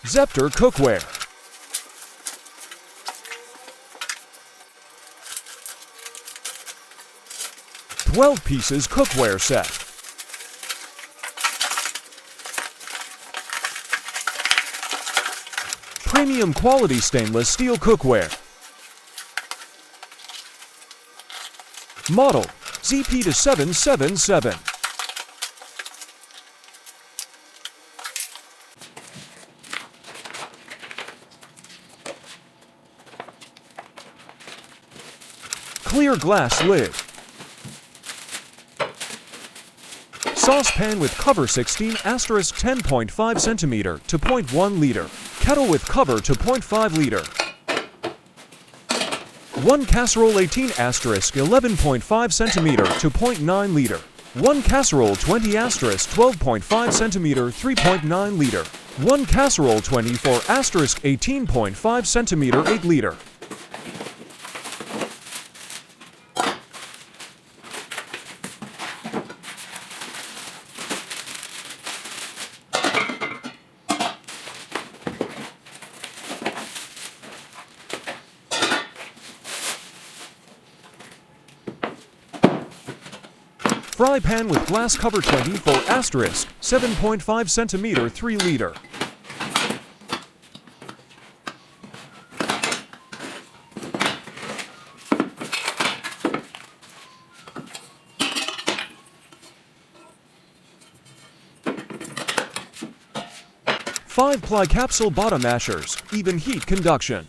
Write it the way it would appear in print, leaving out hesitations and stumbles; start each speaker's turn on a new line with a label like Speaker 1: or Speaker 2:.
Speaker 1: Zepter Cookware. "12 pieces cookware set. Premium quality stainless steel cookware. Model ZP-2777. Clear glass lid. Saucepan with cover 16*10.5 cm to 0.1 liter. Kettle with cover to 0.5 liter. 1 casserole 18*11.5 cm to 0.9 liter. 1 casserole 20*12.5 cm 3.9 liter. 1 casserole 24*18.5 cm 8 liter. Fry pan with glass cover 24*7.5 cm 3 liter. Five-ply capsule bottom mashers, even heat conduction.